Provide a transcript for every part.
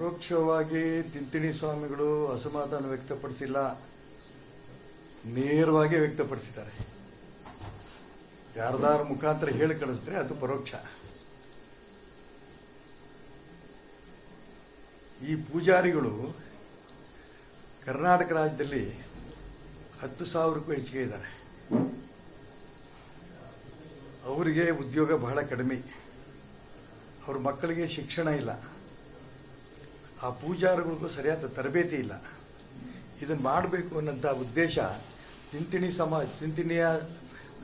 ಪರೋಕ್ಷವಾಗಿ ತಿಂತಿಣಿ ಸ್ವಾಮಿಗಳು ಅಸಮಾಧಾನ ವ್ಯಕ್ತಪಡಿಸಿಲ್ಲ, ನೇರವಾಗಿ ವ್ಯಕ್ತಪಡಿಸಿದ್ದಾರೆ. ಯಾರದಾರ ಮುಖಾಂತರ ಹೇಳಿ ಕಳಿಸಿದ್ರೆ ಅದು ಪರೋಕ್ಷ. ಈ ಪೂಜಾರಿಗಳು ಕರ್ನಾಟಕ ರಾಜ್ಯದಲ್ಲಿ 10,000ಕ್ಕೂ ಹೆಚ್ಚಿಗೆ ಇದ್ದಾರೆ. ಅವರಿಗೆ ಉದ್ಯೋಗ ಬಹಳ ಕಡಿಮೆ, ಅವ್ರ ಮಕ್ಕಳಿಗೆ ಶಿಕ್ಷಣ ಇಲ್ಲ, ಆ ಪೂಜಾರಿಗಳಿಗೂ ಸರಿಯಾದ ತರಬೇತಿ ಇಲ್ಲ. ಇದನ್ನು ಮಾಡಬೇಕು ಅನ್ನೋಂಥ ಉದ್ದೇಶ ತಿಂತಿಣಿಯ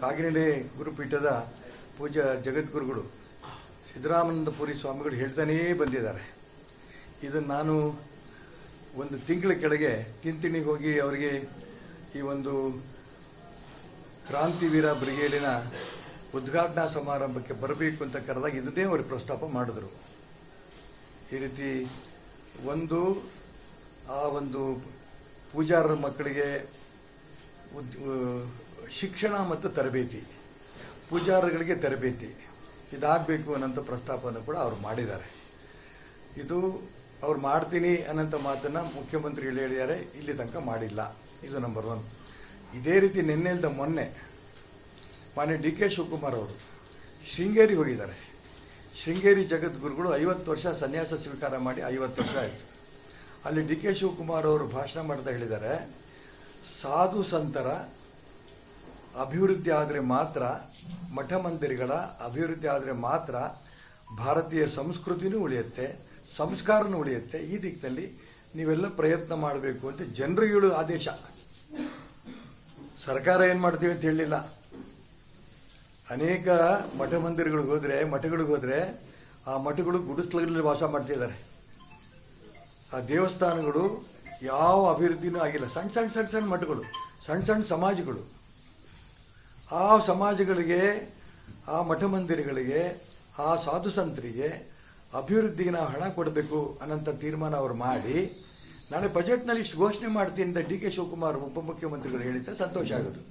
ಕಾಗಿನೆಲೆ ಗುರುಪೀಠದ ಪೂಜಾ ಜಗದ್ಗುರುಗಳು ಸಿದ್ದರಾಮಾನಂದಪುರಿ ಸ್ವಾಮಿಗಳು ಹೇಳ್ತಾನೇ ಬಂದಿದ್ದಾರೆ. ಇದನ್ನು ನಾನು ಒಂದು ತಿಂಗಳ ಕೆಳಗೆ ತಿಂತಿಣಿಗೆ ಹೋಗಿ ಅವರಿಗೆ ಈ ಒಂದು ಕ್ರಾಂತಿವೀರ ಬ್ರಿಗೇಡಿನ ಉದ್ಘಾಟನಾ ಸಮಾರಂಭಕ್ಕೆ ಬರಬೇಕು ಅಂತ ಕರೆದಾಗ ಇದನ್ನೇ ಅವರು ಪ್ರಸ್ತಾಪ ಮಾಡಿದ್ರು. ಈ ರೀತಿ ಆ ಒಂದು ಪೂಜಾರರ ಮಕ್ಕಳಿಗೆ ಶಿಕ್ಷಣ ಮತ್ತು ತರಬೇತಿ, ಪೂಜಾರಗಳಿಗೆ ತರಬೇತಿ ಇದಾಗಬೇಕು ಅನ್ನೋಂಥ ಪ್ರಸ್ತಾಪವನ್ನು ಕೂಡ ಅವರು ಮಾಡಿದ್ದಾರೆ. ಇದು ಅವ್ರು ಮಾಡ್ತೀನಿ ಅನ್ನೋಂಥ ಮಾತನ್ನು ಮುಖ್ಯಮಂತ್ರಿಗಳು ಹೇಳಿದ್ದಾರೆ, ಇಲ್ಲಿ ತನಕ ಮಾಡಿಲ್ಲ. ಇದು ನಂಬರ್ 1. ಇದೇ ರೀತಿ ನಿನ್ನೆಲ್ದ ಮೊನ್ನೆ ಮಾನ್ಯ ಡಿ ಕೆ ಶಿವಕುಮಾರ್ ಅವರು ಶೃಂಗೇರಿ ಹೋಗಿದ್ದಾರೆ. ಶೃಂಗೇರಿ ಜಗದ್ಗುರುಗಳು 50 ವರ್ಷ ಸನ್ಯಾಸ ಸ್ವೀಕಾರ ಮಾಡಿ 50 ವರ್ಷ ಆಯಿತು. ಅಲ್ಲಿ ಡಿ ಕೆ ಶಿವಕುಮಾರ್ ಅವರು ಭಾಷಣ ಮಾಡ್ತಾ ಹೇಳಿದ್ದಾರೆ, ಸಾಧು ಸಂತರ ಅಭಿವೃದ್ಧಿ ಆದರೆ ಮಾತ್ರ, ಮಠ ಮಂದಿರಗಳ ಅಭಿವೃದ್ಧಿ ಆದರೆ ಮಾತ್ರ ಭಾರತೀಯ ಸಂಸ್ಕೃತಿನೂ ಉಳಿಯುತ್ತೆ, ಸಂಸ್ಕಾರನೂ ಉಳಿಯುತ್ತೆ. ಈ ದಿಕ್ಕಿನಲ್ಲಿ ನೀವೆಲ್ಲ ಪ್ರಯತ್ನ ಮಾಡಬೇಕು ಅಂತ ಜನರು ಹೇಳು ಆದೇಶ. ಸರ್ಕಾರ ಏನು ಮಾಡ್ತೀವಿ ಅಂತ ಹೇಳಲಿಲ್ಲ. ಅನೇಕ ಮಠಗಳಿಗೆ ಹೋದರೆ ಆ ಮಠಗಳು ಗುಡಿಸ್ಲಲ್ಲಿ ವಾಸ ಮಾಡ್ತಿದ್ದಾರೆ. ಆ ದೇವಸ್ಥಾನಗಳು ಯಾವ ಅಭಿವೃದ್ಧಿನೂ ಆಗಿಲ್ಲ. ಸಣ್ಣ ಮಠಗಳು, ಸಣ್ಣ ಸಮಾಜಗಳು. ಆ ಸಮಾಜಗಳಿಗೆ, ಆ ಮಠ ಮಂದಿರಗಳಿಗೆ, ಆ ಸಾಧು ಸಂತರಿಗೆ ಅಭಿವೃದ್ಧಿಗೆ ನಾವು ಹಣ ಕೊಡಬೇಕು ಅನ್ನೋಂಥ ತೀರ್ಮಾನ ಅವರು ಮಾಡಿ ನಾಳೆ ಬಜೆಟ್ನಲ್ಲಿ ಇಷ್ಟು ಘೋಷಣೆ ಮಾಡ್ತೀನಿ ಅಂತ ಡಿ ಕೆ ಶಿವಕುಮಾರ್ ಉಪಮುಖ್ಯಮಂತ್ರಿಗಳು ಹೇಳಿದ್ರೆ ಸಂತೋಷ ಆಗೋದು.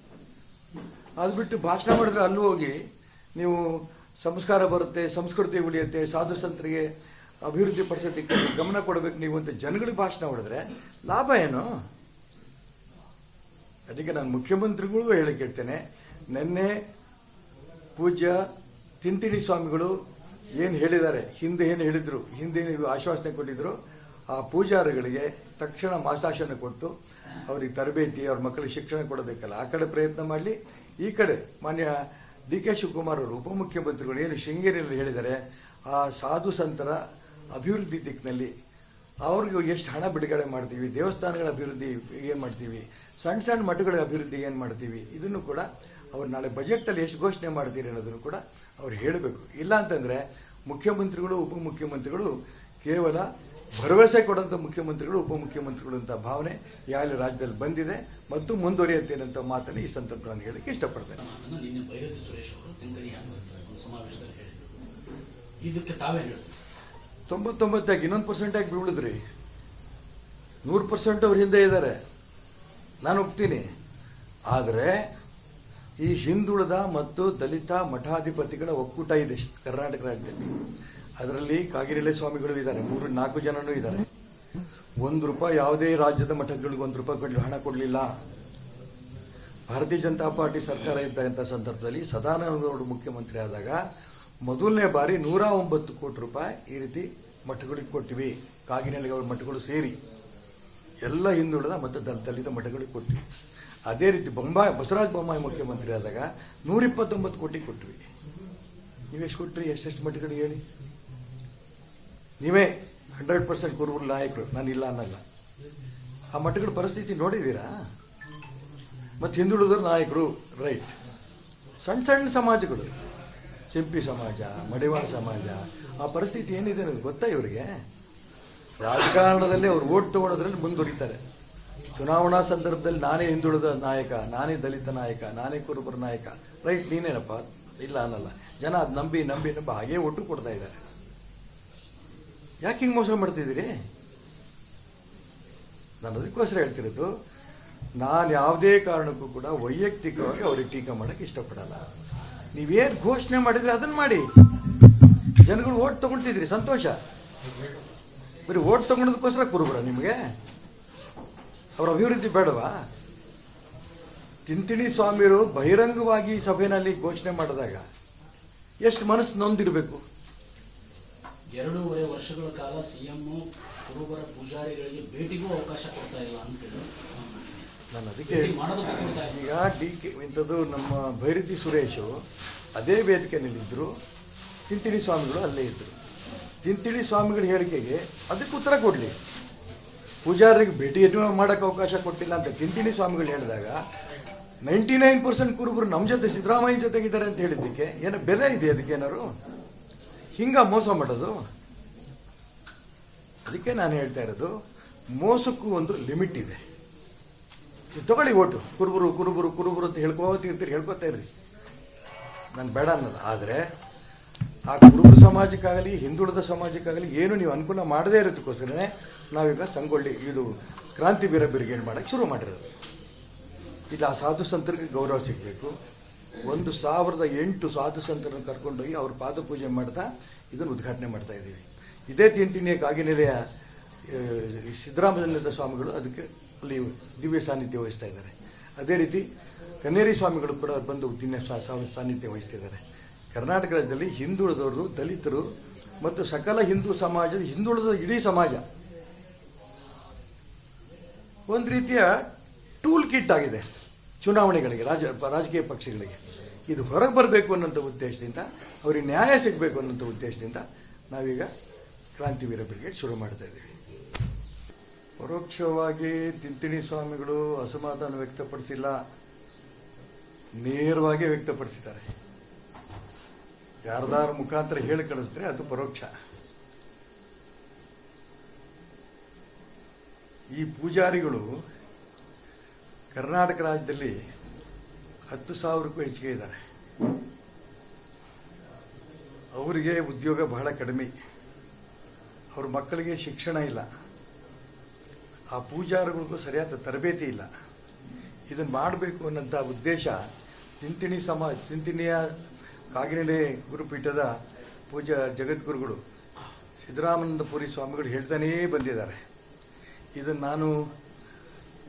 ಅದು ಬಿಟ್ಟು ಭಾಷಣ ಮಾಡಿದ್ರೆ ಅಲ್ಲೂ ಹೋಗಿ ನೀವು ಸಂಸ್ಕಾರ ಬರುತ್ತೆ, ಸಂಸ್ಕೃತಿ ಉಳಿಯುತ್ತೆ, ಸಾಧು ಸಂತರಿಗೆ ಅಭಿವೃದ್ಧಿ ಪಡಿಸೋದಕ್ಕೆ ಗಮನ ಕೊಡಬೇಕು ನೀವು ಅಂತ ಜನಗಳಿಗೆ ಭಾಷಣ ಹೊಡೆದ್ರೆ ಲಾಭ ಏನು? ಅದಕ್ಕೆ ನಾನು ಮುಖ್ಯಮಂತ್ರಿಗಳಿಗೂ ಹೇಳಿ ಕೇಳ್ತೇನೆ, ನಿನ್ನೆ ಪೂಜ್ಯ ತಿಂತಿಣಿ ಸ್ವಾಮಿಗಳು ಏನು ಹೇಳಿದ್ದಾರೆ, ಹಿಂದೆ ಏನು ಹೇಳಿದರು, ಹಿಂದೆ ನೀವು ಆಶ್ವಾಸನೆ ಕೊಟ್ಟಿದ್ದರು, ಆ ಪೂಜಾರಿಗಳಿಗೆ ತಕ್ಷಣ ಮಾಸಾಶನ ಕೊಟ್ಟು ಅವ್ರಿಗೆ ತರಬೇತಿ, ಅವ್ರ ಮಕ್ಕಳಿಗೆ ಶಿಕ್ಷಣ ಕೊಡೋದಕ್ಕೆಲ್ಲ ಆ ಕಡೆ ಪ್ರಯತ್ನ ಮಾಡಲಿ. ಈ ಕಡೆ ಮಾನ್ಯ ಡಿ ಕೆ ಶಿವಕುಮಾರ್ ಅವರು ಉಪಮುಖ್ಯಮಂತ್ರಿಗಳು ಏನು ಶೃಂಗೇರಿಯಲ್ಲಿ ಹೇಳಿದ್ದಾರೆ, ಆ ಸಾಧು ಸಂತರ ಅಭಿವೃದ್ಧಿ ದಿಕ್ಕಿನಲ್ಲಿ ಅವ್ರಿಗೆ ಎಷ್ಟು ಹಣ ಬಿಡುಗಡೆ ಮಾಡ್ತೀವಿ, ದೇವಸ್ಥಾನಗಳ ಅಭಿವೃದ್ಧಿ ಏನು ಮಾಡ್ತೀವಿ, ಸಣ್ಣ ಮಠಗಳ ಅಭಿವೃದ್ಧಿ ಏನು ಮಾಡ್ತೀವಿ, ಇದನ್ನು ಕೂಡ ಅವ್ರು ನಾಳೆ ಬಜೆಟಲ್ಲಿ ಎಷ್ಟು ಘೋಷಣೆ ಮಾಡ್ತೀರಿ ಅನ್ನೋದನ್ನು ಕೂಡ ಅವ್ರು ಹೇಳಬೇಕು. ಇಲ್ಲ ಅಂತಂದರೆ ಮುಖ್ಯಮಂತ್ರಿಗಳು ಉಪಮುಖ್ಯಮಂತ್ರಿಗಳು ಕೇವಲ ಭರವಸೆ ಕೊಡೋಂಥ ಮುಖ್ಯಮಂತ್ರಿಗಳು ಉಪಮುಖ್ಯಮಂತ್ರಿಗಳು ಅಂತ ಭಾವನೆ ಯಾರಲ್ಲಿ ರಾಜ್ಯದಲ್ಲಿ ಬಂದಿದೆ ಮತ್ತು ಮುಂದುವರಿಯುತ್ತೆ ಅನ್ನೋ ಮಾತನ್ನು ಈ ಸಂದರ್ಭ ನಾನು ಹೇಳಕ್ಕೆ ಇಷ್ಟಪಡ್ತೇನೆ. ಇದಕ್ಕೆ ತಾವೇ 99 ಇನ್ನೊಂದು % ಬೀಳಿದ್ರಿ, 100% ಅವ್ರ ಹಿಂದೆ ಇದ್ದಾರೆ, ನಾನು ಒಪ್ತೀನಿ. ಆದರೆ ಈ ಹಿಂದುಳಿದ ಮತ್ತು ದಲಿತ ಮಠಾಧಿಪತಿಗಳ ಒಕ್ಕೂಟ ಇದೆ ಕರ್ನಾಟಕ ರಾಜ್ಯದಲ್ಲಿ. ಅದರಲ್ಲಿ ಕಾಗಿನೆಲೆ ಸ್ವಾಮಿಗಳು ಇದ್ದಾರೆ, 3-4 ಜನನೂ ಇದ್ದಾರೆ. ₹1 ಯಾವುದೇ ರಾಜ್ಯದ ಮಠಗಳಿಗೆ ₹1 ಹಣ ಕೊಡಲಿಲ್ಲ. ಭಾರತೀಯ ಜನತಾ ಪಾರ್ಟಿ ಸರ್ಕಾರ ಇದ್ದಂಥ ಸಂದರ್ಭದಲ್ಲಿ ಸದಾನಂದಗೌಡರು ಮುಖ್ಯಮಂತ್ರಿ ಆದಾಗ ಮೊದಲನೇ ಬಾರಿ ₹109 ಕೋಟಿ ಈ ರೀತಿ ಮಠಗಳಿಗೆ ಕೊಟ್ಟಿವಿ. ಕಾಗಿನೆಲೆಗಳ ಮಠಗಳು ಸೇರಿ ಎಲ್ಲ ಹಿಂದುಳಿದ ಮತ್ತು ದಲಿತ ಮಠಗಳಿಗೆ ಕೊಟ್ಟಿವಿ. ಅದೇ ರೀತಿ ಬಸವರಾಜ ಬೊಮ್ಮಾಯಿ ಮುಖ್ಯಮಂತ್ರಿ ಆದಾಗ ₹129 ಕೋಟಿ ಕೊಟ್ಟಿವಿ. ನೀವೆಷ್ಟು ಕೊಟ್ರಿ? ಎಷ್ಟೆಷ್ಟು ಮಠಗಳಿಗೆ ಹೇಳಿ? ನೀವೇ 100% ಕುರುಬರು ನಾಯಕರು, ನಾನು ಇಲ್ಲ ಅನ್ನಲ್ಲ. ಆ ಮಠಗಳ ಪರಿಸ್ಥಿತಿ ನೋಡಿದ್ದೀರಾ? ಮತ್ತು ಹಿಂದುಳಿದವರು ನಾಯಕರು, ರೈಟ್. ಸಣ್ಣ ಸಮಾಜಗಳು, ಸಿಂಪಿ ಸಮಾಜ, ಮಡಿವಾಳ ಸಮಾಜ, ಆ ಪರಿಸ್ಥಿತಿ ಏನಿದೆ ಅನ್ನೋದು ಗೊತ್ತಾ ಇವರಿಗೆ? ರಾಜಕಾರಣದಲ್ಲಿ ಅವ್ರು ಓಟ್ ತೊಗೊಳೋದ್ರಲ್ಲಿ ಮುಂದುವರಿತಾರೆ. ಚುನಾವಣಾ ಸಂದರ್ಭದಲ್ಲಿ ನಾನೇ ಹಿಂದುಳಿದ ನಾಯಕ, ನಾನೇ ದಲಿತ ನಾಯಕ, ನಾನೇ ಕುರುಬರ ನಾಯಕ, ರೈಟ್, ನೀನೇನಪ್ಪ, ಇಲ್ಲ ಅನ್ನಲ್ಲ. ಜನ ಅದು ನಂಬಿ ಹಾಗೇ ಒಟ್ಟು ಕೊಡ್ತಾ ಇದ್ದಾರೆ. ಯಾಕೆ ಹಿಂಗೆ ಮೋಸ ಮಾಡ್ತಿದ್ದೀರಿ? ನಾನು ಅದಕ್ಕೋಸ್ಕರ ಹೇಳ್ತಿರೋದು, ನಾನು ಯಾವುದೇ ಕಾರಣಕ್ಕೂ ಕೂಡ ವೈಯಕ್ತಿಕವಾಗಿ ಅವ್ರಿಗೆ ಟೀಕೆ ಮಾಡೋಕ್ಕೆ ಇಷ್ಟಪಡಲ್ಲ. ನೀವೇನು ಘೋಷಣೆ ಮಾಡಿದರೆ ಅದನ್ನು ಮಾಡಿ, ಜನಗಳು ಓಟ್ ತೊಗೊಳ್ತಿದ್ರಿ, ಸಂತೋಷ. ಬರೀ ಓಟ್ ತಗೊಳೋದಕ್ಕೋಸ್ಕರ ಕುರುಬರ ನಿಮಗೆ? ಅವರ ಅಭಿವೃದ್ಧಿ ಬೇಡವಾ? ತಿಂತಿಣಿ ಸ್ವಾಮಿಯರು ಬಹಿರಂಗವಾಗಿ ಸಭೆಯಲ್ಲಿ ಘೋಷಣೆ ಮಾಡಿದಾಗ ಎಷ್ಟು ಮನಸ್ಸು ನೊಂದಿರಬೇಕು? 2.5 ವರ್ಷಗಳ ಕಾಲ ಸಿಎಂ ಕುರುಬರ ಪೂಜಾರಿಗಳಿಗೆ ಭೇಟಿಗೂ ಅವಕಾಶ ಕೊಡ್ತಾ ಇಲ್ಲ ಅಂತ ನಾನು ಅದಕ್ಕೆ ಈಗ ಡಿ.ಕೆ. ಇಂಥದ್ದು ನಮ್ಮ ಭೈರತಿ ಸುರೇಶು ಅದೇ ವೇದಿಕೆಯಲ್ಲಿದ್ದರು, ತಿಂತಿಣಿ ಸ್ವಾಮಿಗಳು ಅಲ್ಲೇ ಇದ್ದರು. ತಿಂತಿಣಿ ಸ್ವಾಮಿಗಳ ಹೇಳಿಕೆಗೆ ಅದಕ್ಕೆ ಉತ್ತರ ಕೊಡಲಿ. ಪೂಜಾರಿಗೆ ಭೇಟಿಯನ್ನು ಮಾಡೋಕ್ಕೆ ಅವಕಾಶ ಕೊಟ್ಟಿಲ್ಲ ಅಂತ ತಿಂತಿಣಿ ಸ್ವಾಮಿಗಳು ಹೇಳಿದಾಗ 99% ಕುರುಬರು ನಮ್ಮ ಜೊತೆ ಸಿದ್ದರಾಮಯ್ಯ ಜೊತೆಗಿದ್ದಾರೆ ಅಂತ ಹೇಳಿದ್ದಕ್ಕೆ ಏನೋ ಬೆಲೆ ಇದೆ? ಅದಕ್ಕೇನಾರು ಹಿಂಗ ಮೋಸ ಮಾಡೋದು? ಅದಕ್ಕೆ ನಾನು ಹೇಳ್ತಾ ಇರೋದು, ಮೋಸಕ್ಕೂ ಒಂದು ಲಿಮಿಟ್ ಇದೆ. ತಗೊಳ್ಳಿ ಓಟು, ಕುರುಬರು ಕುರುಬರು ಕುರುಬರು ಅಂತ ಹೇಳ್ಕೋತಾ ಇರ್ರಿ, ನಾನು ಬೇಡ ಅನ್ನೋದು. ಆದರೆ ಆ ಕುರುಬರು ಸಮಾಜಕ್ಕಾಗಲಿ ಹಿಂದುಳಿದ ಸಮಾಜಕ್ಕಾಗಲಿ ಏನು ನೀವು ಅನುಕೂಲ ಮಾಡದೇ ಇರೋದಕ್ಕೋಸ್ಕರನೇ ನಾವೀಗ ಸಂಗೊಳ್ಳಿ ಇದು ಕ್ರಾಂತಿವೀರ ಬ್ರಿಗೇಡ್ ಮಾಡೋಕ್ಕೆ ಶುರು ಮಾಡಿರೋದು. ಇದು ಆ ಸಾಧು ಸಂತರಿಗೆ ಗೌರವ ಸಿಗಬೇಕು. 1008 ಸಾಧು ಸಂತರನ್ನು ಕರ್ಕೊಂಡೋಗಿ ಅವ್ರ ಪಾದಪೂಜೆ ಮಾಡ್ತಾ ಇದನ್ನು ಉದ್ಘಾಟನೆ ಮಾಡ್ತಾ ಇದ್ದೀವಿ. ಇದೇ ತಿಂತಿಣಿಯ ಕಾಗಿನೆಲೆಯ ಸಿದ್ದರಾಮಚಂದ್ರ ಸ್ವಾಮಿಗಳು ಅದಕ್ಕೆ ಅಲ್ಲಿ ದಿವ್ಯ ಸಾನ್ನಿಧ್ಯ ವಹಿಸ್ತಾ ಇದ್ದಾರೆ. ಅದೇ ರೀತಿ ಕನ್ನೇರಿ ಸ್ವಾಮಿಗಳು ಕೂಡ ಬಂದು ದಿವ್ಯ ಸಾನ್ನಿಧ್ಯ ವಹಿಸ್ತಿದ್ದಾರೆ. ಕರ್ನಾಟಕ ರಾಜ್ಯದಲ್ಲಿ ಹಿಂದುಳಿದವರು, ದಲಿತರು ಮತ್ತು ಸಕಲ ಹಿಂದೂ ಸಮಾಜದ ಹಿಂದುಳಿದ ಇಡೀ ಸಮಾಜ ಒಂದು ರೀತಿಯ ಟೂಲ್ ಕಿಟ್ ಆಗಿದೆ ಚುನಾವಣೆಗಳಿಗೆ, ರಾಜಕೀಯ ಪಕ್ಷಗಳಿಗೆ. ಇದು ಹೊರಗೆ ಬರಬೇಕು ಅನ್ನೋಂಥ ಉದ್ದೇಶದಿಂದ, ಅವ್ರಿಗೆ ನ್ಯಾಯ ಸಿಗಬೇಕು ಅನ್ನೋಂಥ ಉದ್ದೇಶದಿಂದ ನಾವೀಗ ಕ್ರಾಂತಿವೀರ ಬ್ರಿಗೇಡ್ ಶುರು ಮಾಡ್ತಾ ಇದ್ದೀವಿ. ಪರೋಕ್ಷವಾಗಿ ತಿಂತಿಣಿ ಸ್ವಾಮಿಗಳು ಅಸಮಾಧಾನ ವ್ಯಕ್ತಪಡಿಸಿಲ್ಲ, ನೇರವಾಗಿ ವ್ಯಕ್ತಪಡಿಸಿದ್ದಾರೆ. ಯಾರ್ದಾರ ಮುಖಾಂತರ ಹೇಳಿ ಕಳಿಸಿದ್ರೆ ಅದು ಪರೋಕ್ಷ. ಈ ಪೂಜಾರಿಗಳು ಕರ್ನಾಟಕ ರಾಜ್ಯದಲ್ಲಿ 10,000ಕ್ಕೂ ಹೆಚ್ಚಿಗೆ ಇದ್ದಾರೆ. ಅವರಿಗೆ ಉದ್ಯೋಗ ಬಹಳ ಕಡಿಮೆ, ಅವ್ರ ಮಕ್ಕಳಿಗೆ ಶಿಕ್ಷಣ ಇಲ್ಲ, ಆ ಪೂಜಾರಿಗಳಿಗೂ ಸರಿಯಾದ ತರಬೇತಿ ಇಲ್ಲ. ಇದನ್ನು ಮಾಡಬೇಕು ಅನ್ನೋಂಥ ಉದ್ದೇಶ ತಿಂತಿಣಿಯ ಕಾಗಿನೆಲೆ ಗುರುಪೀಠದ ಪೂಜಾ ಜಗದ್ಗುರುಗಳು ಸಿದ್ದರಾಮಾನಂದಪುರಿ ಸ್ವಾಮಿಗಳು ಹೇಳ್ತಾನೇ ಬಂದಿದ್ದಾರೆ. ಇದನ್ನು ನಾನು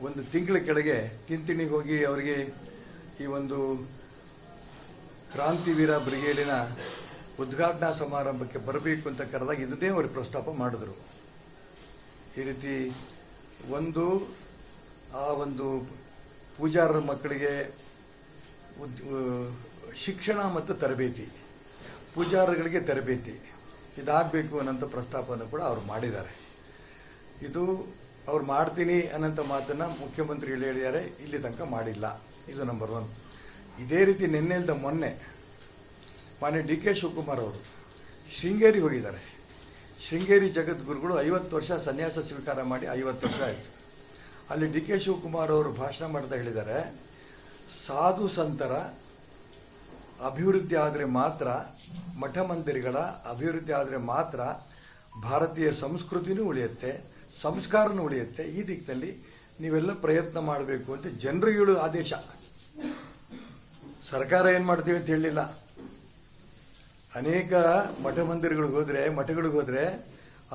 ಒಂದು ತಿಂಗಳ ಕೆಳಗೆ ತಿಂತಿಣಿಗೆ ಹೋಗಿ ಅವರಿಗೆ ಈ ಒಂದು ಕ್ರಾಂತಿವೀರ ಬ್ರಿಗೇಡಿನ ಉದ್ಘಾಟನಾ ಸಮಾರಂಭಕ್ಕೆ ಬರಬೇಕು ಅಂತ ಕರೆದಾಗ ಇದನ್ನೇ ಅವರು ಪ್ರಸ್ತಾಪ ಮಾಡಿದ್ರು. ಈ ರೀತಿ ಆ ಒಂದು ಪೂಜಾರರ ಮಕ್ಕಳಿಗೆ ಶಿಕ್ಷಣ ಮತ್ತು ತರಬೇತಿ, ಪೂಜಾರಗಳಿಗೆ ತರಬೇತಿ ಇದಾಗಬೇಕು ಅನ್ನೋಂಥ ಪ್ರಸ್ತಾಪವನ್ನು ಕೂಡ ಅವರು ಮಾಡಿದ್ದಾರೆ. ಇದು ಅವ್ರು ಮಾಡ್ತೀನಿ ಅನ್ನೋಂಥ ಮಾತನ್ನು ಮುಖ್ಯಮಂತ್ರಿಗಳು ಹೇಳಿದ್ದಾರೆ, ಇಲ್ಲಿ ತನಕ ಮಾಡಿಲ್ಲ. ಇದು ನಂಬರ್ 1. ಇದೇ ರೀತಿ ನಿನ್ನೆಲ್ದ ಮೊನ್ನೆ ಮಾನ್ಯ ಡಿ.ಕೆ. ಶಿವಕುಮಾರ್ ಅವರು ಶೃಂಗೇರಿ ಹೋಗಿದ್ದಾರೆ. ಶೃಂಗೇರಿ ಜಗದ್ಗುರುಗಳು 50 ವರ್ಷ ಸನ್ಯಾಸ ಸ್ವೀಕಾರ ಮಾಡಿ 50 ವರ್ಷ ಆಯಿತು. ಅಲ್ಲಿ ಡಿ.ಕೆ. ಶಿವಕುಮಾರ್ ಅವರು ಭಾಷಣ ಮಾಡ್ತಾ ಹೇಳಿದ್ದಾರೆ, ಸಾಧು ಸಂತರ ಅಭಿವೃದ್ಧಿ ಆದರೆ ಮಾತ್ರ, ಮಠ ಮಂದಿರಗಳ ಅಭಿವೃದ್ಧಿ ಆದರೆ ಮಾತ್ರ ಭಾರತೀಯ ಸಂಸ್ಕೃತಿನೂ ಉಳಿಯುತ್ತೆ, ಸಂಸ್ಕಾರನೂ ಉಳಿಯುತ್ತೆ. ಈ ದಿಕ್ಕಿನಲ್ಲಿ ನೀವೆಲ್ಲ ಪ್ರಯತ್ನ ಮಾಡಬೇಕು ಅಂತ ಜನರಿಗೆ ಹೇಳೋ ಆದೇಶ. ಸರ್ಕಾರ ಏನು ಮಾಡ್ತೀವಿ ಅಂತ ಹೇಳಲಿಲ್ಲ. ಅನೇಕ ಮಠ ಮಠಗಳಿಗೆ ಹೋದರೆ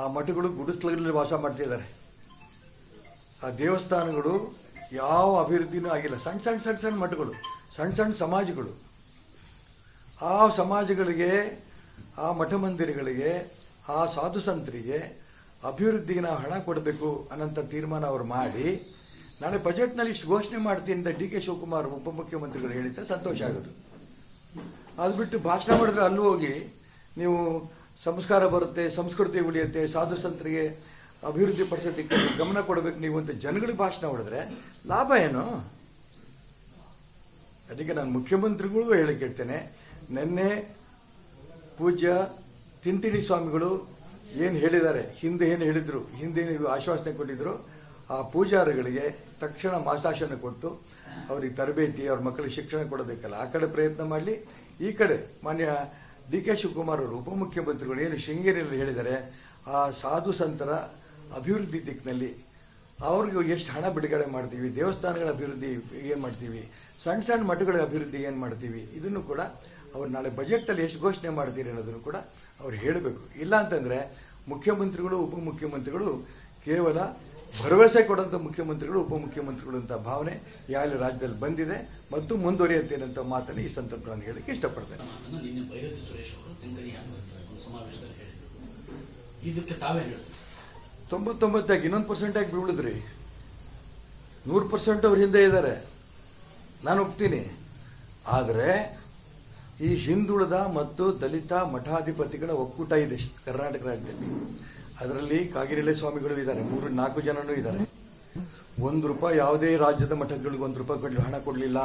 ಆ ಮಠಗಳು ಗುಡಿಸ್ಲಲ್ಲಿ ವಾಸ ಮಾಡ್ತಿದ್ದಾರೆ. ಆ ದೇವಸ್ಥಾನಗಳು ಯಾವ ಅಭಿವೃದ್ಧಿನೂ ಆಗಿಲ್ಲ. ಸಣ್ಣ ಮಠಗಳು, ಸಣ್ಣ ಸಮಾಜಗಳು. ಆ ಸಮಾಜಗಳಿಗೆ, ಆ ಮಠ ಮಂದಿರಗಳಿಗೆ, ಆ ಸಾಧು ಸಂತರಿಗೆ ಅಭಿವೃದ್ಧಿಗೆ ನಾವು ಹಣ ಕೊಡಬೇಕು ಅನ್ನೋಂಥ ತೀರ್ಮಾನ ಅವರು ಮಾಡಿ ನಾಳೆ ಬಜೆಟ್ನಲ್ಲಿ ಇಷ್ಟು ಘೋಷಣೆ ಮಾಡ್ತೀನಿ ಅಂತ ಡಿ.ಕೆ. ಶಿವಕುಮಾರ್ ಉಪಮುಖ್ಯಮಂತ್ರಿಗಳು ಹೇಳಿದರೆ ಸಂತೋಷ ಆಗೋದು. ಅದು ಬಿಟ್ಟು ಭಾಷಣ ಮಾಡಿದ್ರೆ ಅಲ್ಲೂ ಹೋಗಿ ನೀವು ಸಂಸ್ಕಾರ ಬರುತ್ತೆ, ಸಂಸ್ಕೃತಿ ಉಳಿಯುತ್ತೆ, ಸಾಧು ಸಂತರಿಗೆ ಅಭಿವೃದ್ಧಿ ಪಡಿಸೋದಕ್ಕೆ ಗಮನ ಕೊಡಬೇಕು ನೀವು ಅಂತ ಜನಗಳಿಗೆ ಭಾಷಣ ಹೊಡೆದ್ರೆ ಲಾಭ ಏನು? ಅದಕ್ಕೆ ನಾನು ಮುಖ್ಯಮಂತ್ರಿಗಳಿಗೂ ಹೇಳಿ ಕೇಳ್ತೇನೆ, ನಿನ್ನೆ ಪೂಜ್ಯ ತಿಂತಿಣಿ ಸ್ವಾಮಿಗಳು ಏನು ಹೇಳಿದ್ದಾರೆ, ಹಿಂದೆ ಏನು ಹೇಳಿದರು, ಹಿಂದೆ ಆಶ್ವಾಸನೆ ಕೊಟ್ಟಿದ್ದರು, ಆ ಪೂಜಾರಿಗಳಿಗೆ ತಕ್ಷಣ ಮಾಸಾಶನ ಕೊಟ್ಟು ಅವ್ರಿಗೆ ತರಬೇತಿ, ಅವ್ರ ಮಕ್ಕಳಿಗೆ ಶಿಕ್ಷಣ ಕೊಡೋದಕ್ಕೆಲ್ಲ ಆ ಕಡೆ ಪ್ರಯತ್ನ ಮಾಡಲಿ. ಈ ಕಡೆ ಮಾನ್ಯ ಡಿ.ಕೆ. ಶಿವಕುಮಾರ್ ಅವರು ಉಪಮುಖ್ಯಮಂತ್ರಿಗಳು ಏನು ಶೃಂಗೇರಿಯಲ್ಲಿ ಹೇಳಿದ್ದಾರೆ, ಆ ಸಾಧು ಸಂತರ ಅಭಿವೃದ್ಧಿ ದಿಕ್ಕಿನಲ್ಲಿ ಅವ್ರಿಗೆ ಎಷ್ಟು ಹಣ ಬಿಡುಗಡೆ ಮಾಡ್ತೀವಿ, ದೇವಸ್ಥಾನಗಳ ಅಭಿವೃದ್ಧಿ ಏನು ಮಾಡ್ತೀವಿ, ಸಣ್ಣ ಮಠಗಳ ಅಭಿವೃದ್ಧಿ ಏನು ಮಾಡ್ತೀವಿ, ಇದನ್ನು ಕೂಡ ಅವ್ರು ನಾಳೆ ಬಜೆಟಲ್ಲಿ ಎಷ್ಟು ಘೋಷಣೆ ಮಾಡ್ತೀರಿ ಅನ್ನೋದನ್ನು ಕೂಡ ಅವ್ರು ಹೇಳಬೇಕು. ಇಲ್ಲ ಅಂತಂದರೆ ಮುಖ್ಯಮಂತ್ರಿಗಳು ಉಪಮುಖ್ಯಮಂತ್ರಿಗಳು ಕೇವಲ ಭರವಸೆ ಕೊಡೋಂಥ ಮುಖ್ಯಮಂತ್ರಿಗಳು ಉಪಮುಖ್ಯಮಂತ್ರಿಗಳು ಅಂತ ಭಾವನೆ ಯಾರಲ್ಲಿ ರಾಜ್ಯದಲ್ಲಿ ಬಂದಿದೆ ಮತ್ತು ಮುಂದುವರಿಯುತ್ತೇನೆ ಅಂತ ಮಾತನ್ನು ಈ ಸಂದರ್ಭ ನಾನು ಹೇಳಕ್ಕೆ ಇಷ್ಟಪಡ್ತೇನೆ. ಮಾತನ್ನ ನಿನ್ನೆ ಬೈರತಿ ಸುರೇಶ್ ಅವರು ತಿಂಕಣಿ ಒಂದು ಸಮಾವೇಶದಲ್ಲಿ ಹೇಳಿದರು. ಇದಕ್ಕೆ ತಾವೇ ಹೇಳಿದ್ರು 99 ಆಗಿ ಇನ್ನೊಂದು % ಆಗಿ ಬೀಳಿದ್ರಿ. 100% ಅವ್ರ ಹಿಂದೆ ಇದ್ದಾರೆ, ನಾನು ಒಪ್ತೀನಿ. ಆದರೆ ಈ ಹಿಂದುಳಿದ ಮತ್ತು ದಲಿತ ಮಠಾಧಿಪತಿಗಳ ಒಕ್ಕೂಟ ಇದೆ ಕರ್ನಾಟಕ ರಾಜ್ಯದಲ್ಲಿ. ಅದರಲ್ಲಿ ಕಾಗಿನೆಲೆ ಸ್ವಾಮಿಗಳು ಇದ್ದಾರೆ, 3-4 ಜನನೂ ಇದ್ದಾರೆ. ₹1 ಯಾವುದೇ ರಾಜ್ಯದ ಮಠಗಳಿಗೆ ₹1 ಹಣ ಕೊಡಲಿಲ್ಲ.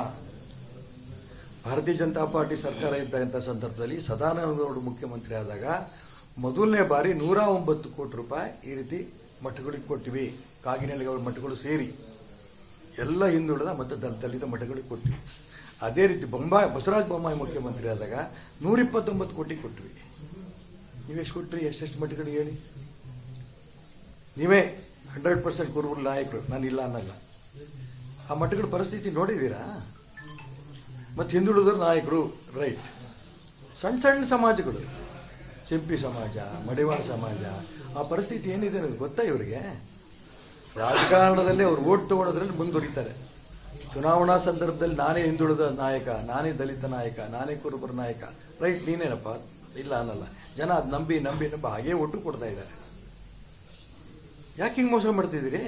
ಭಾರತೀಯ ಜನತಾ ಪಾರ್ಟಿ ಸರ್ಕಾರ ಇದ್ದಂಥ ಸಂದರ್ಭದಲ್ಲಿ ಸದಾನಂದ ಗೌಡ ಮುಖ್ಯಮಂತ್ರಿ ಆದಾಗ ಮೊದಲನೇ ಬಾರಿ ₹109 ಕೋಟಿ ಈ ರೀತಿ ಮಠಗಳಿಗೆ ಕೊಟ್ಟಿವಿ. ಕಾಗಿನೆಲೆಗಳ ಮಠಗಳು ಸೇರಿ ಎಲ್ಲ ಹಿಂದುಳಿದ ಮತ್ತು ದಲಿತ ಮಠಗಳಿಗೆ ಕೊಟ್ಟಿವಿ. ಅದೇ ರೀತಿ ಬಸವರಾಜ ಬೊಮ್ಮಾಯಿ ಮುಖ್ಯಮಂತ್ರಿ ಆದಾಗ 129 ಕೋಟಿ ಕೊಟ್ವಿ. ನೀವೆಷ್ಟು ಕೊಟ್ರಿ? ಎಷ್ಟೆಷ್ಟು ಮಠಗಳಿಗೆ ಹೇಳಿ? ನೀವೇ 100% ಕುರುಬರ ನಾಯಕರು, ನಾನು ಇಲ್ಲ ಅನ್ನಲ್ಲ. ಆ ಮಠಗಳ ಪರಿಸ್ಥಿತಿ ನೋಡಿದ್ದೀರಾ? ಮತ್ತು ಹಿಂದುಳಿದವರು ನಾಯಕರು, ರೈಟ್. ಸಣ್ಣ ಸಣ್ಣ ಸಮಾಜಗಳು, ಸಿಂಪಿ ಸಮಾಜ, ಮಡಿವಾಳ ಸಮಾಜ, ಆ ಪರಿಸ್ಥಿತಿ ಏನಿದೆ ಅನ್ನೋದು ಗೊತ್ತಾ ಇವರಿಗೆ? ರಾಜಕಾರಣದಲ್ಲಿ ಅವ್ರು ಓಟ್ ತೊಗೊಳೋದ್ರಲ್ಲಿ ಮುಂದುವರಿತಾರೆ. ಚುನಾವಣಾ ಸಂದರ್ಭದಲ್ಲಿ ನಾನೇ ಹಿಂದುಳಿದ ನಾಯಕ, ನಾನೇ ದಲಿತ ನಾಯಕ, ನಾನೇ ಕುರುಬರ ನಾಯಕ, ರೈಟ್, ನೀನೇನಪ್ಪ, ಇಲ್ಲ ಅನ್ನಲ್ಲ. ಜನ ಅದು ನಂಬಿ ಹಾಗೇ ಒಟ್ಟು ಕೊಡ್ತಾ ಇದ್ದಾರೆ. ಯಾಕೆ ಹಿಂಗೆ ಮೋಸ ಮಾಡ್ತಿದ್ದೀರಿ?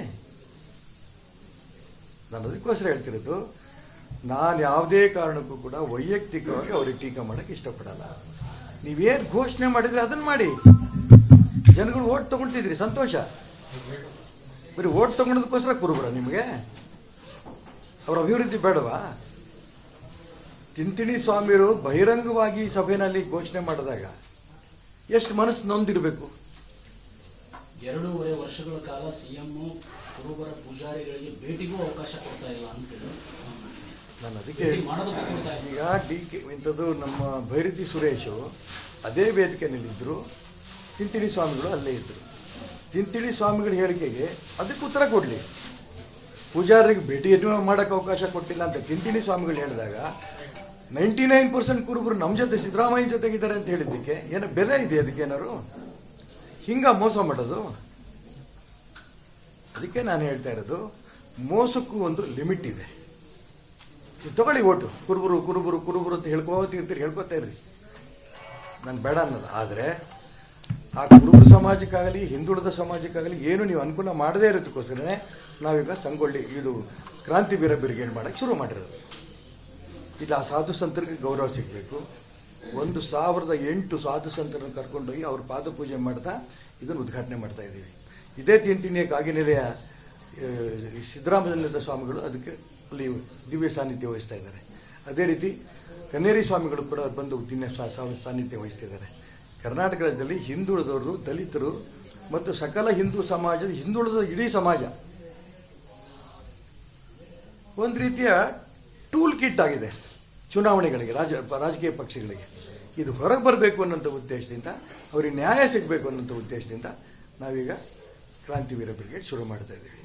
ನಾನು ಅದಕ್ಕೋಸ್ಕರ ಹೇಳ್ತಿರೋದು, ನಾನು ಯಾವುದೇ ಕಾರಣಕ್ಕೂ ಕೂಡ ವೈಯಕ್ತಿಕವಾಗಿ ಅವ್ರಿಗೆ ಟೀಕೆ ಮಾಡೋಕ್ಕೆ ಇಷ್ಟಪಡಲ್ಲ. ನೀವೇನು ಘೋಷಣೆ ಮಾಡಿದರೆ ಅದನ್ನು ಮಾಡಿ. ಜನಗಳು ಓಟ್ ತೊಗೊಳ್ತಿದ್ರಿ, ಸಂತೋಷ. ಬರೀ ಓಟ್ ತೊಗೊಳೋದಕ್ಕೋಸ್ಕರ ಕುರುಬರ ನಿಮಗೆ? ಅವರ ಅಭಿವೃದ್ಧಿ ಬೇಡವಾ? ತಿಂತಿಣಿ ಸ್ವಾಮಿಯರು ಬಹಿರಂಗವಾಗಿ ಸಭೆಯಲ್ಲಿ ಘೋಷಣೆ ಮಾಡಿದಾಗ ಎಷ್ಟು ಮನಸ್ಸು ನೊಂದಿರಬೇಕು? 2.5 ವರ್ಷಗಳ ಕಾಲ ಸಿಎಂ ಕುರುಬರ ಪೂಜಾರಿಗಳಿಗೆ ಭೇಟಿಗೂ ಅವಕಾಶ ಕೊಡ್ತಾ ಇಲ್ಲ ಅಂತ ನಾನು ಅದಕ್ಕೆ ಈಗ DK ಇಂಥದ್ದು ನಮ್ಮ ಭೈರತಿ ಸುರೇಶು ಅದೇ ವೇದಿಕೆಯಲ್ಲಿದ್ದರು, ತಿಂತಿಣಿ ಸ್ವಾಮಿಗಳು ಅಲ್ಲೇ ಇದ್ದರು. ತಿಂತಿಣಿ ಸ್ವಾಮಿಗಳ ಹೇಳಿಕೆಗೆ ಅದಕ್ಕೆ ಉತ್ತರ ಕೊಡಲಿ. ಪೂಜಾರಿಗೆ ಭೇಟಿಯನ್ನು ಮಾಡೋಕ್ಕೆ ಅವಕಾಶ ಕೊಟ್ಟಿಲ್ಲ ಅಂತ ತಿಂತಿಣಿ ಸ್ವಾಮಿಗಳು ಹೇಳಿದಾಗ 99% ಕುರುಬರು ನಮ್ಮ ಜೊತೆ ಸಿದ್ದರಾಮಯ್ಯನ ಜೊತೆಗಿದ್ದಾರೆ ಅಂತ ಹೇಳಿದ್ದಕ್ಕೆ ಏನೋ ಬೆಲೆ ಇದೆ? ಅದಕ್ಕೇನಾರು ಹಿಂಗ ಮೋಸ ಮಾಡೋದು? ಅದಕ್ಕೆ ನಾನು ಹೇಳ್ತಾ ಇರೋದು, ಮೋಸಕ್ಕೂ ಒಂದು ಲಿಮಿಟ್ ಇದೆ. ತಗೊಳ್ಳಿ ಓಟು, ಕುರುಬರು ಕುರುಬರು ಕುರುಬರು ಅಂತ ಹೇಳ್ಕೋತಾ ಇರ್ರಿ, ನಾನು ಬೇಡ ಅನ್ನೋದು. ಆದರೆ ಆ ಕುರುಬ ಸಮಾಜಕ್ಕಾಗಲಿ ಹಿಂದುಳಿದ ಸಮಾಜಕ್ಕಾಗಲಿ ಏನು ನೀವು ಅನುಕೂಲ ಮಾಡದೇ ಇರೋದಕ್ಕೋಸ್ಕರನೇ ನಾವೀಗ ಸಂಗೊಳ್ಳಿ ಇದು ಕ್ರಾಂತಿವೀರ ಬ್ರಿಗೇಡ್ ಮಾಡೋಕ್ಕೆ ಶುರು ಮಾಡಿರೋದು. ಇದು ಆ ಸಾಧು ಸಂತರಿಗೆ ಗೌರವ ಸಿಗಬೇಕು. 1008 ಸಾಧು ಸಂತರನ್ನು ಕರ್ಕೊಂಡೋಗಿ ಅವ್ರ ಪಾದಪೂಜೆ ಮಾಡ್ತಾ ಇದನ್ನು ಉದ್ಘಾಟನೆ ಮಾಡ್ತಾ ಇದ್ದೀವಿ. ಇದೇ ತಿಂತಿಣಿಯ ಕಾಗಿನೆಲೆಯ ಸಿದ್ದರಾಮಚಂದ್ರ ಸ್ವಾಮಿಗಳು ಅದಕ್ಕೆ ಅಲ್ಲಿ ದಿವ್ಯ ಸಾನ್ನಿಧ್ಯ ವಹಿಸ್ತಾ ಇದ್ದಾರೆ. ಅದೇ ರೀತಿ ಕನ್ನೇರಿ ಸ್ವಾಮಿಗಳು ಕೂಡ ಬಂದು ದಿವ್ಯ ಸಾನ್ನಿಧ್ಯ ವಹಿಸ್ತಾ ಇದ್ದಾರೆ. ಕರ್ನಾಟಕ ರಾಜ್ಯದಲ್ಲಿ ಹಿಂದುಳಿದವರು, ದಲಿತರು ಮತ್ತು ಸಕಲ ಹಿಂದೂ ಸಮಾಜದ ಹಿಂದುಳಿದ ಇಡೀ ಸಮಾಜ ಒಂದು ರೀತಿಯ ಟೂಲ್ ಕಿಟ್ ಆಗಿದೆ ಚುನಾವಣೆಗಳಿಗೆ, ರಾಜಕೀಯ ಪಕ್ಷಗಳಿಗೆ. ಇದು ಹೊರಗೆ ಬರಬೇಕು ಅನ್ನೋಂಥ ಉದ್ದೇಶದಿಂದ, ಅವರಿಗೆ ನ್ಯಾಯ ಸಿಗಬೇಕು ಅನ್ನೋಂಥ ಉದ್ದೇಶದಿಂದ ನಾವೀಗ ಕ್ರಾಂತಿವೀರ ಬ್ರಿಗೇಡ್ ಶುರು ಮಾಡ್ತಾ ಇದ್ದೀವಿ.